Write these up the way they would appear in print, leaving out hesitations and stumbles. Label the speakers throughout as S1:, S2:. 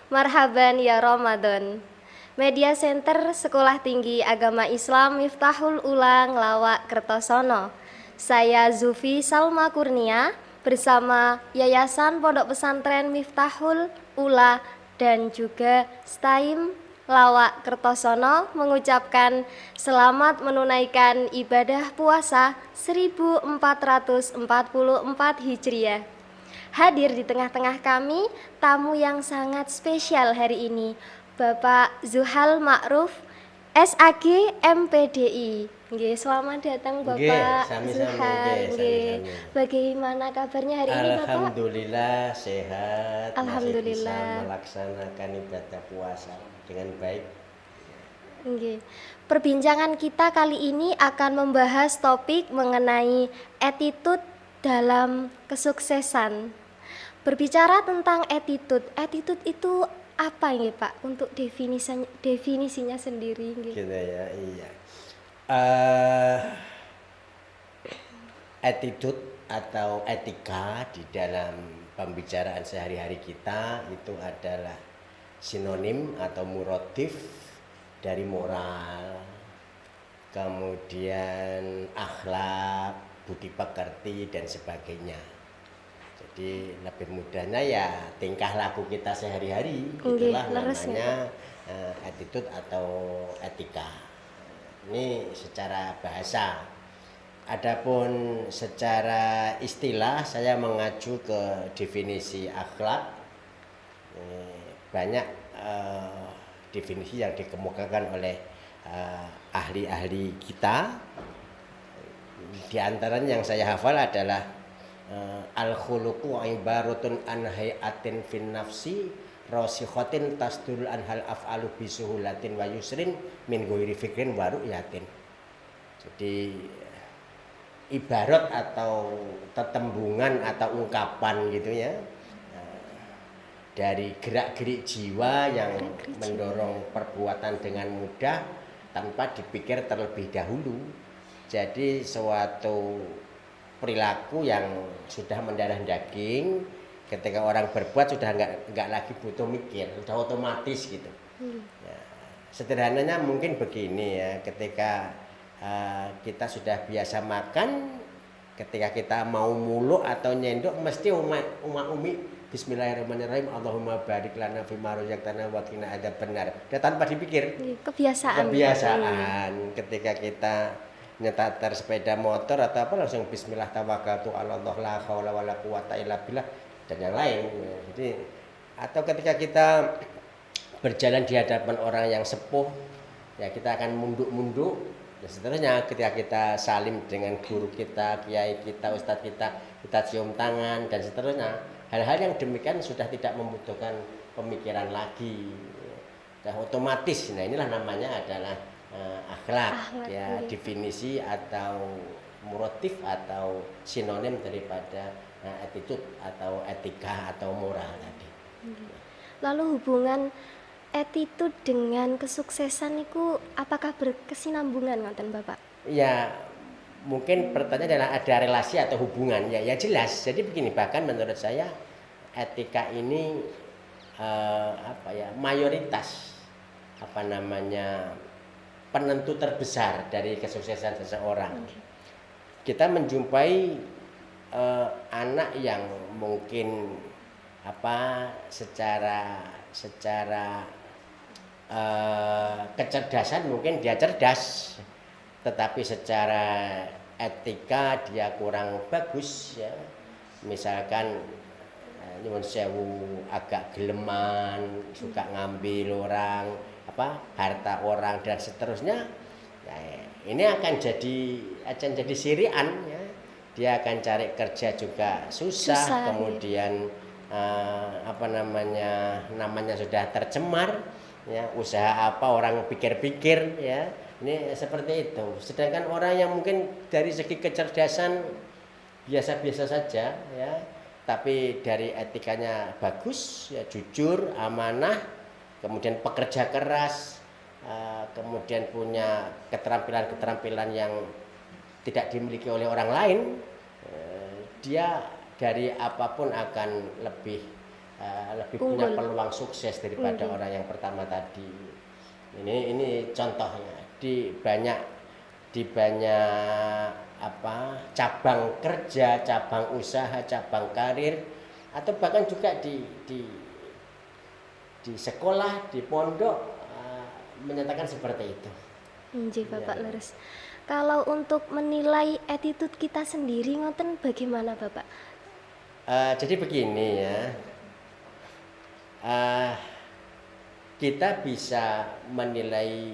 S1: Marhaban ya Ramadan. Media Center Sekolah Tinggi Agama Islam Miftahul Ula Nglawak Kertosono. Saya Zufi Salma Kurnia bersama Yayasan Pondok Pesantren Miftahul Ula dan juga STAIM Lawak Kertosono mengucapkan selamat menunaikan ibadah puasa 1444 Hijriah. Hadir di tengah-tengah kami tamu yang sangat spesial hari ini, Bapak Zuhal Ma'ruf, SAG MPDI. Nggih, selamat datang Bapak Zuhal. Nggih. Bagaimana kabarnya hari ini Bapak?
S2: Alhamdulillah sehat.
S1: Alhamdulillah.
S2: Masih bisa melaksanakan ibadah puasa dengan baik.
S1: Nggih. Perbincangan kita kali ini akan membahas topik mengenai attitude dalam kesuksesan. Berbicara tentang attitude itu apa ini Pak untuk definisinya sendiri?
S2: Gitu ya, iya. Attitude atau etika di dalam pembicaraan sehari-hari kita itu adalah sinonim atau muradif dari moral, kemudian akhlak, budi pekerti dan sebagainya. Jadi lebih mudahnya ya tingkah laku kita sehari-hari, itulah namanya attitude atau etika. Ini secara bahasa. Adapun secara istilah saya mengacu ke definisi akhlak. Banyak definisi yang dikemukakan oleh ahli-ahli kita. Di antaranya yang saya hafal adalah al-khuluqu ibaratun an hayatin fin nafsi rasikhatin tasdul anhal af'alu bisuhulatin wa yusrin min ghairi fikrin wa ru'yatin. Jadi ibarat atau tetembungan atau ungkapan gitu ya, dari gerak-gerik jiwa yang mendorong perbuatan dengan mudah tanpa dipikir terlebih dahulu. Jadi suatu perilaku yang sudah mendarah daging, ketika orang berbuat sudah nggak lagi butuh mikir, sudah otomatis gitu. Ya, sederhananya mungkin begini ya, ketika kita sudah biasa makan, ketika kita mau muluk atau nyendok mesti umi Bismillahirrahmanirrahim, Allahumma barik lana fima razaqtana wa qina adzabannar. Dan tanpa dipikir.
S1: Kebiasaan.
S2: Ketika kita nyetar sepeda motor atau apa langsung bismillah tawakkaltu 'ala Allah la haula wala quwata illa billah dan yang lain. Jadi atau ketika kita berjalan di hadapan orang yang sepuh ya kita akan munduk-munduk dan seterusnya. Ketika kita salim dengan guru kita, kiai kita, ustadz kita cium tangan dan seterusnya. Hal-hal yang demikian sudah tidak membutuhkan pemikiran lagi. Sudah otomatis. Nah, inilah namanya adalah akhlak ya, definisi atau muradif atau sinonim daripada attitude atau etika atau moral tadi.
S1: Lalu hubungan attitude dengan kesuksesan itu apakah berkesinambungan ngoten Bapak?
S2: Ya, mungkin pertanyaan adalah ada relasi atau hubungan ya jelas. Jadi begini, bahkan menurut saya etika ini mayoritas penentu terbesar dari kesuksesan seseorang. Kita menjumpai anak yang mungkin secara kecerdasan mungkin dia cerdas, tetapi secara etika dia kurang bagus ya. Misalkan nyuwun sewu agak geleman, suka ngambil orang harta orang dan seterusnya, ya, ini akan jadi sirian ya. Dia akan cari kerja juga susah. Kemudian namanya sudah tercemar ya, usaha apa orang pikir-pikir ya, ini seperti itu. Sedangkan orang yang mungkin dari segi kecerdasan biasa-biasa saja ya, tapi dari etikanya bagus ya, jujur, amanah, kemudian pekerja keras, kemudian punya keterampilan-keterampilan yang tidak dimiliki oleh orang lain, dia dari apapun akan lebih lebih punya
S1: Unggul.
S2: peluang sukses daripada
S1: Oke.
S2: orang yang pertama tadi. Ini contohnya di banyak apa cabang kerja, cabang usaha, cabang karir, atau bahkan juga di sekolah, di pondok menyatakan seperti itu.
S1: Nggih, Bapak
S2: Ya.
S1: leres. Kalau untuk menilai attitude kita sendiri ngoten bagaimana, Bapak?
S2: Jadi begini ya, eh, kita bisa menilai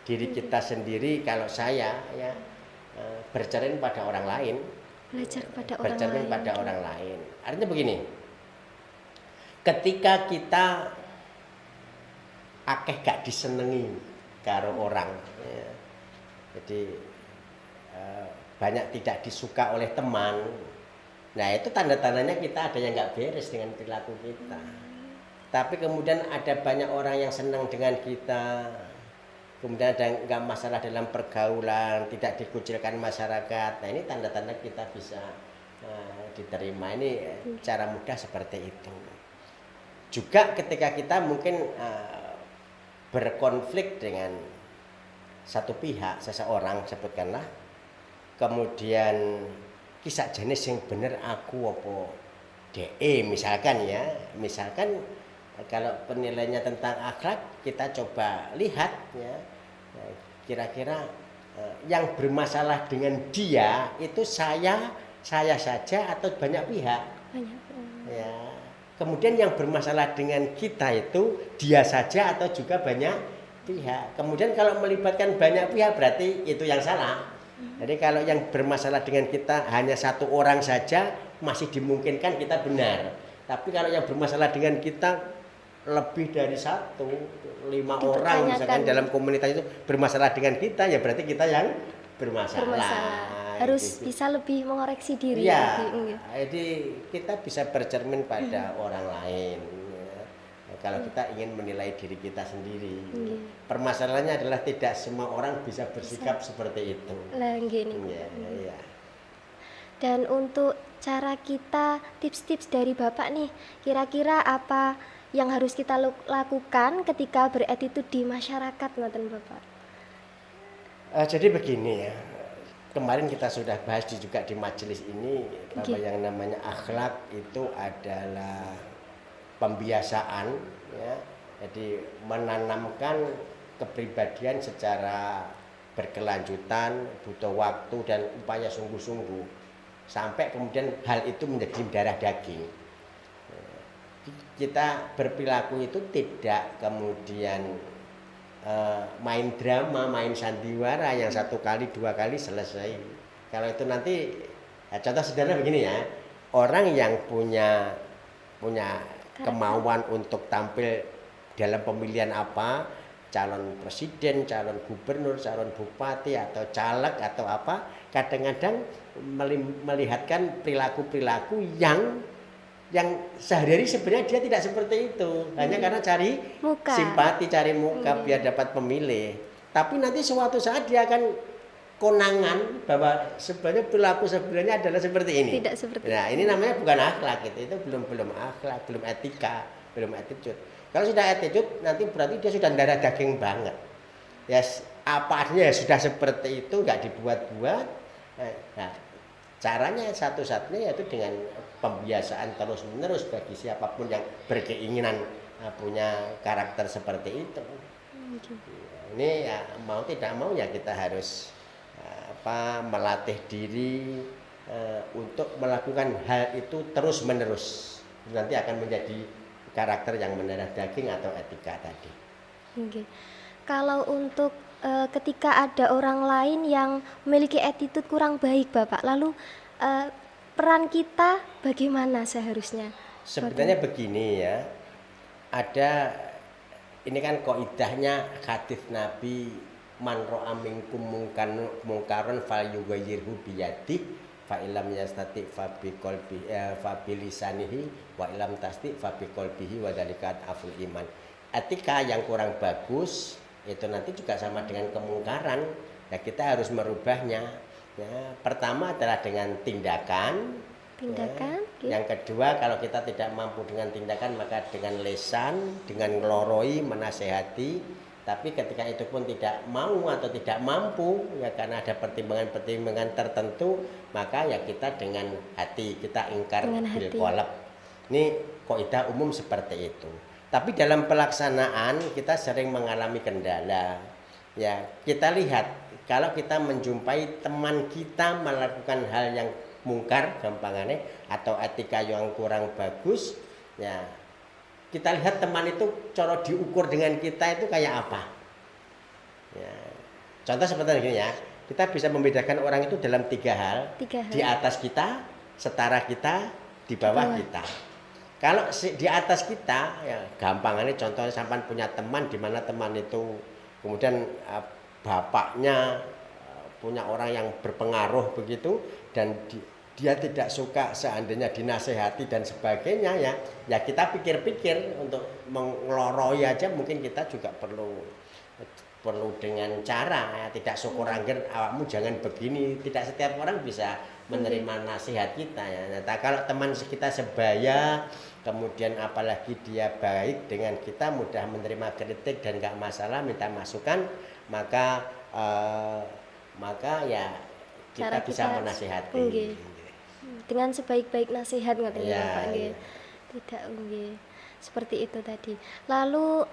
S2: diri kita sendiri kalau saya ya bercermin pada orang lain,
S1: Belajar kepada orang
S2: bercermin
S1: lain.
S2: pada orang lain. Artinya begini, ketika kita akeh gak disenengi karo orang, ya, jadi banyak tidak disuka oleh teman. Nah itu tanda-tandanya kita ada yang nggak beres dengan perilaku kita. Tapi kemudian ada banyak orang yang senang dengan kita, kemudian ada nggak masalah dalam pergaulan, tidak dikucilkan masyarakat. Nah ini tanda-tanda kita bisa diterima. Ini cara mudah seperti itu. Juga ketika kita mungkin berkonflik dengan satu pihak, seseorang sebutkanlah, kemudian kisah jenis yang bener aku apa DE misalkan ya, misalkan kalau penilaiannya tentang akhlak kita coba lihat ya, kira-kira yang bermasalah dengan dia itu saya saja atau banyak pihak
S1: Banyak.
S2: ya. Kemudian yang bermasalah dengan kita itu dia saja atau juga banyak pihak. Kemudian kalau melibatkan banyak pihak berarti itu yang salah. Jadi kalau yang bermasalah dengan kita hanya satu orang saja masih dimungkinkan kita benar. Tapi kalau yang bermasalah dengan kita lebih dari 5 orang misalkan dalam komunitas itu bermasalah dengan kita, ya berarti kita yang bermasalah.
S1: Harus
S2: Gitu.
S1: bisa lebih mengoreksi diri.
S2: Iya,
S1: Nggih.
S2: jadi kita bisa bercermin pada orang lain. Ya. Kalau kita ingin menilai diri kita sendiri, permasalahannya adalah tidak semua orang bisa bersikap seperti itu.
S1: Lah nggih niku.
S2: Ya, ya.
S1: Dan untuk cara kita, tips-tips dari Bapak nih, kira-kira apa yang harus kita lakukan ketika beretitude di masyarakat ngoten Bapak?
S2: Jadi begini ya, kemarin kita sudah bahas juga di majelis ini bahwa yang namanya akhlak itu adalah pembiasaan ya. Jadi menanamkan kepribadian secara berkelanjutan, butuh waktu dan upaya sungguh-sungguh sampai kemudian hal itu menjadi darah daging. Kita berperilaku itu tidak kemudian main drama, main sandiwara yang satu kali dua kali selesai. Kalau itu nanti contoh sederhana begini ya, orang yang punya kemauan untuk tampil dalam pemilihan apa, calon presiden, calon gubernur, calon bupati atau caleg atau apa, kadang-kadang melihatkan perilaku-perilaku yang sehari-hari sebenarnya dia tidak seperti itu, hanya karena cari
S1: muka,
S2: simpati, cari muka biar dapat pemilih. Tapi nanti suatu saat dia akan konangan bahwa sebenarnya perilaku sebenarnya adalah seperti ini.
S1: Tidak seperti
S2: nah, ini namanya bukan akhlak itu belum akhlak, belum etika, belum attitude. Kalau sudah attitude nanti berarti dia sudah darah daging banget. Ya apa artinya ya sudah seperti itu, nggak dibuat-buat. Nah, caranya satu-satunya yaitu dengan pembiasaan terus-menerus bagi siapapun yang berkeinginan punya karakter seperti itu. Ini ya mau tidak mau ya kita harus melatih diri untuk melakukan hal itu terus-menerus. Nanti akan menjadi karakter yang mendarah daging atau etika tadi.
S1: Okay. Kalau untuk ketika ada orang lain yang memiliki attitude kurang baik Bapak, lalu peran kita bagaimana seharusnya?
S2: Sebenarnya begini ya, ada ini kan kaidahnya hadis Nabi, man ra'a minkum mungkaron falyughayyirhu biyadihi fa illam yastati fa biqalbihi fa bilisanihi wa illam tasti fa biqalbihi wa dzalika aful iman. Etika yang kurang bagus itu nanti juga sama dengan kemungkaran. Ya kita harus merubahnya. Ya, pertama adalah dengan tindakan,
S1: Tindakan,
S2: Yang kedua, kalau kita tidak mampu dengan tindakan, maka dengan lesan, dengan ngeloroi, menasehati. Tapi ketika itu pun tidak mau atau tidak mampu, ya karena ada pertimbangan-pertimbangan tertentu, maka ya kita dengan hati, kita ingkar bil qalb. Ini kaidah umum seperti itu. Tapi dalam pelaksanaan kita sering mengalami kendala. Ya, kita lihat kalau kita menjumpai teman kita melakukan hal yang mungkar gampangannya atau etika yang kurang bagus, ya kita lihat teman itu cara diukur dengan kita itu kayak apa. Ya, contoh seperti ini ya, kita bisa membedakan orang itu dalam tiga hal. Di atas kita, setara kita, di bawah kita. Kalau di atas kita, ya gampangannya contohnya sampai punya teman di mana teman itu kemudian bapaknya punya orang yang berpengaruh begitu dan dia tidak suka seandainya dinasehati dan sebagainya, ya kita pikir-pikir untuk mengeloroi aja mungkin kita juga perlu dengan cara ya, tidak syukur angger awakmu jangan begini. Tidak setiap orang bisa menerima nasihat kita ya. Nah, kalau teman kita sebaya, kemudian apalagi dia baik dengan kita, mudah menerima kritik dan nggak masalah, minta masukan, maka ya kita bisa menasihati
S1: dengan sebaik-baik nasihat ngoten ya Pak nggih. Tidak nggih. Seperti itu tadi. Lalu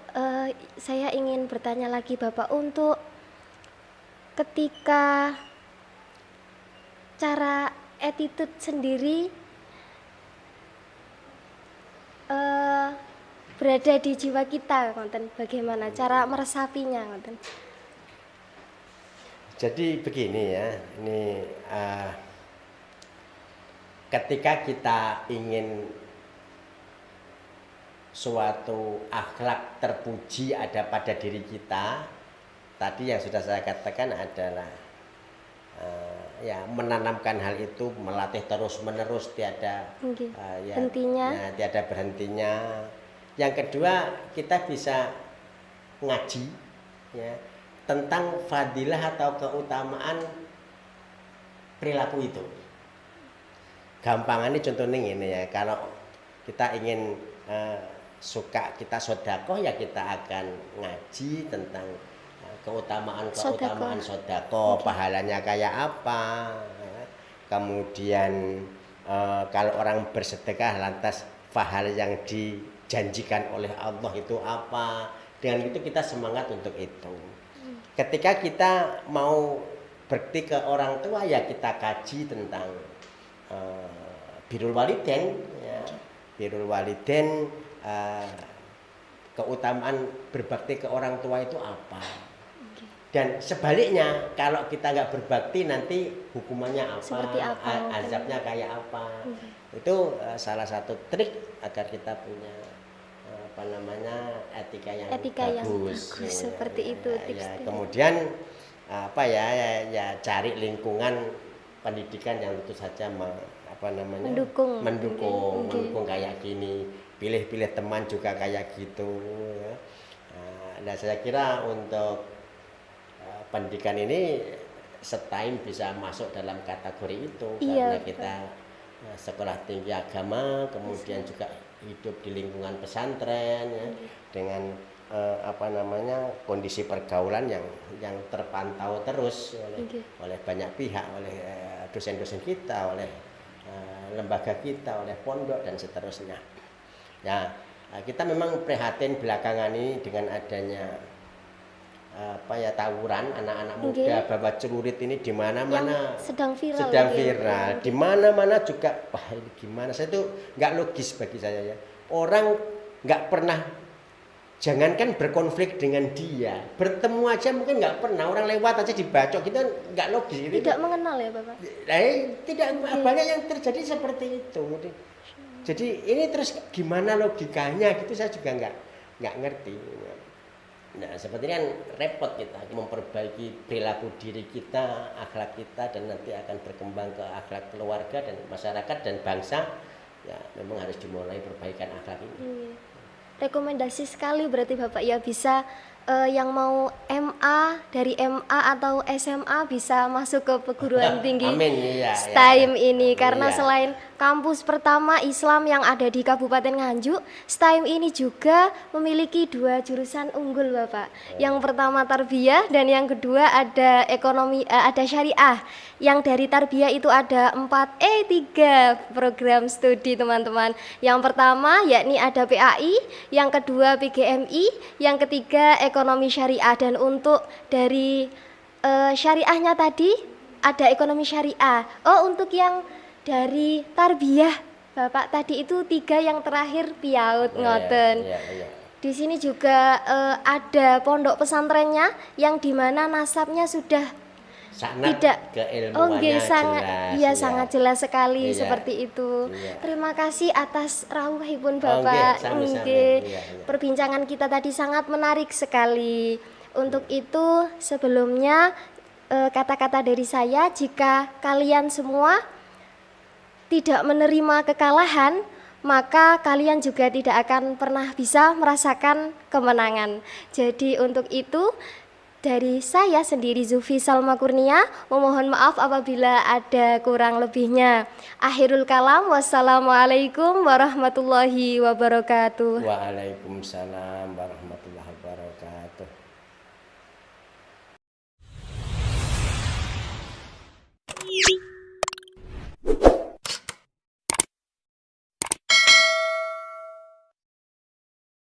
S1: saya ingin bertanya lagi Bapak, untuk ketika cara attitude sendiri berada di jiwa kita ngoten, bagaimana cara meresapinya ngoten.
S2: Jadi begini ya, ini ketika kita ingin suatu akhlak terpuji ada pada diri kita, tadi yang sudah saya katakan adalah ya menanamkan hal itu, melatih terus menerus, tiada tiada berhentinya. Yang kedua, kita bisa ngaji ya tentang fadilah atau keutamaan perilaku itu. Gampangannya contohnya ini ya, kalau kita ingin suka kita sedekah, ya kita akan ngaji tentang keutamaan sedekah, pahalanya kayak apa. Kemudian kalau orang bersedekah lantas pahala yang dijanjikan oleh Allah itu apa. Dengan itu kita semangat untuk itu. Ketika kita mau berbakti ke orang tua, ya kita kaji tentang birrul walidain ya. Birrul walidain, keutamaan berbakti ke orang tua itu apa. Dan sebaliknya, kalau kita nggak berbakti nanti hukumannya apa, azabnya kayak apa. Itu salah satu trik agar kita punya etika yang bagus.
S1: Seperti itu.
S2: Ya, kemudian ya cari lingkungan pendidikan yang tentu saja mendukung kayak gini. Pilih-pilih teman juga kayak gitu ya. Nah, saya kira untuk pendidikan ini setime bisa masuk dalam kategori itu, karena kita sekolah tinggi agama, kemudian juga hidup di lingkungan pesantren ya, dengan kondisi pergaulan yang terpantau terus oleh banyak pihak, oleh dosen-dosen kita, oleh lembaga kita, oleh pondok dan seterusnya. Ya, kita memang prihatin belakangan ini dengan adanya tawuran anak-anak muda bawa celurit ini di mana-mana sedang viral. Di mana-mana juga. Wah, ini gimana? Saya tuh nggak logis bagi saya ya. Orang nggak pernah, jangankan berkonflik dengan dia, bertemu aja mungkin nggak pernah. Orang lewat aja dibacok, kita nggak logis.
S1: Tidak mengenal ya Bapak?
S2: Tidak, banyak yang terjadi seperti itu. Jadi ini terus gimana logikanya gitu, saya juga nggak ngerti. Nah, seperti ini kan repot kita memperbaiki perilaku diri kita, akhlak kita, dan nanti akan berkembang ke akhlak keluarga dan masyarakat dan bangsa. Ya, memang harus dimulai perbaikan akhlak ini.
S1: Rekomendasi sekali berarti Bapak ya, bisa yang mau MA, dari MA atau SMA bisa masuk ke perguruan tinggi STAIM ini, karena selain kampus pertama Islam yang ada di Kabupaten Nganjuk. STAIM ini juga memiliki 2 jurusan unggul Bapak. Yang pertama tarbiyah dan yang kedua ada ekonomi, ada syariah. Yang dari tarbiyah itu ada 3 program studi teman-teman. Yang pertama yakni ada PAI, yang kedua PGMI, yang ketiga ekonomi syariah. Dan untuk dari syariahnya tadi ada ekonomi syariah. Oh, untuk yang dari tarbiyah Bapak tadi itu 3 yang terakhir piaut ngoten. Di sini juga ada pondok pesantrennya yang dimana nasabnya sudah
S2: Sanad
S1: tidak
S2: keilmuannya
S1: sangat
S2: jelas,
S1: iya sangat jelas sekali
S2: Iya.
S1: seperti itu.
S2: Iya.
S1: Terima kasih atas rawuhipun
S2: Oh,
S1: Bapak.
S2: nggih, sami-sami.
S1: Nggih.
S2: Iya.
S1: Perbincangan kita tadi sangat menarik sekali. Untuk itu sebelumnya kata-kata dari saya, jika kalian semua tidak menerima kekalahan, maka kalian juga tidak akan pernah bisa merasakan kemenangan. Jadi untuk itu dari saya sendiri Zufi Salma Kurnia memohon maaf apabila ada kurang lebihnya. Akhirul kalam, wassalamualaikum warahmatullahi wabarakatuh.
S2: Waalaikumsalam warahmatullahi wabarakatuh.